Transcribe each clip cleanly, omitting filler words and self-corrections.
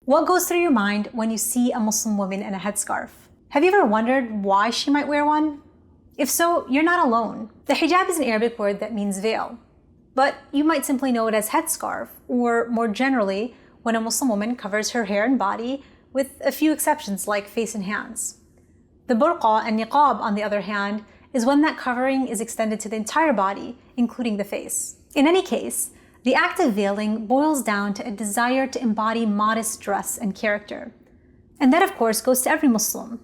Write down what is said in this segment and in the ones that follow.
What goes through your mind when you see a Muslim woman in a headscarf? Have you ever wondered why she might wear one? If so, you're not alone. The hijab is an Arabic word that means veil, but you might simply know it as headscarf, or more generally, when a Muslim woman covers her hair and body, with a few exceptions like face and hands. The burqa and niqab, on the other hand, is when that covering is extended to the entire body, including the face. In any case, the act of veiling boils down to a desire to embody modest dress and character. And that, of course, goes to every Muslim.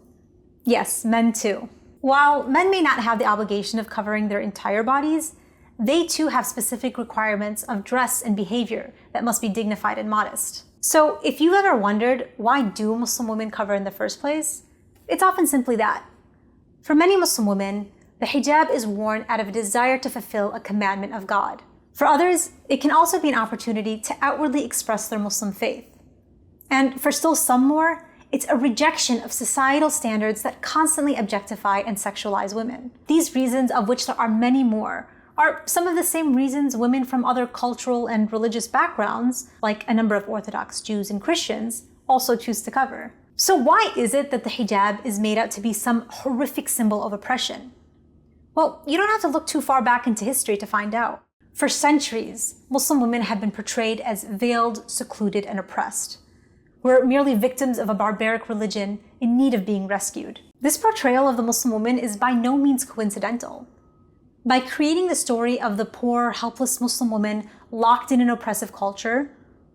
Yes, men too. While men may not have the obligation of covering their entire bodies, they too have specific requirements of dress and behavior that must be dignified and modest. So if you've ever wondered why do Muslim women cover in the first place, it's often simply that. For many Muslim women, the hijab is worn out of a desire to fulfill a commandment of God. For others, it can also be an opportunity to outwardly express their Muslim faith. And for still some more, it's a rejection of societal standards that constantly objectify and sexualize women. These reasons, of which there are many more, are some of the same reasons women from other cultural and religious backgrounds, like a number of Orthodox Jews and Christians, also choose to cover. So why is it that the hijab is made out to be some horrific symbol of oppression? Well, you don't have to look too far back into history to find out. For centuries, Muslim women have been portrayed as veiled, secluded, and oppressed. We're merely victims of a barbaric religion in need of being rescued. This portrayal of the Muslim woman is by no means coincidental. By creating the story of the poor, helpless Muslim woman locked in an oppressive culture,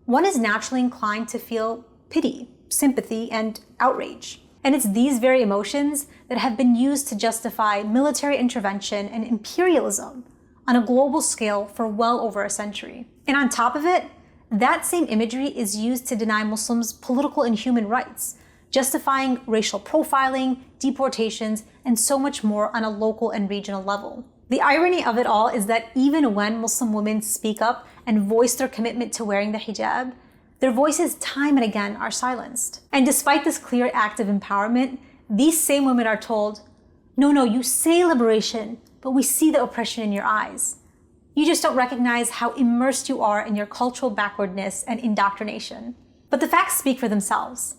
one is naturally inclined to feel pity, sympathy, and outrage. And it's these very emotions that have been used to justify military intervention and imperialism on a global scale for well over a century. And on top of it, that same imagery is used to deny Muslims political and human rights, justifying racial profiling, deportations, and so much more on a local and regional level. The irony of it all is that even when Muslim women speak up and voice their commitment to wearing the hijab, their voices time and again are silenced. And despite this clear act of empowerment, these same women are told, no, you say liberation, but we see the oppression in your eyes. You just don't recognize how immersed you are in your cultural backwardness and indoctrination. But the facts speak for themselves.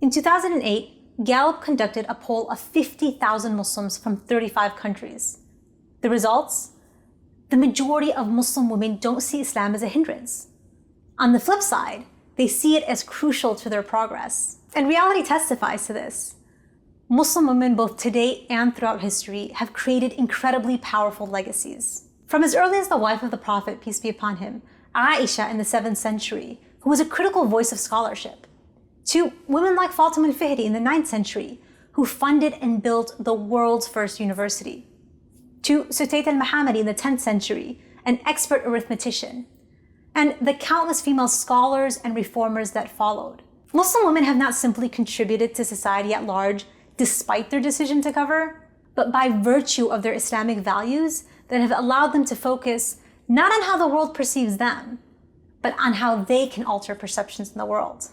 In 2008, Gallup conducted a poll of 50,000 Muslims from 35 countries. The results? The majority of Muslim women don't see Islam as a hindrance. On the flip side, they see it as crucial to their progress. And reality testifies to this. Muslim women, both today and throughout history, have created incredibly powerful legacies. From as early as the wife of the Prophet, peace be upon him, Aisha in the 7th century, who was a critical voice of scholarship, to women like Fatima al-Fihri in the 9th century, who funded and built the world's first university, to Sutayt al-Mahamadi in the 10th century, an expert arithmetician, and the countless female scholars and reformers that followed. Muslim women have not simply contributed to society at large despite their decision to cover, but by virtue of their Islamic values that have allowed them to focus not on how the world perceives them, but on how they can alter perceptions in the world.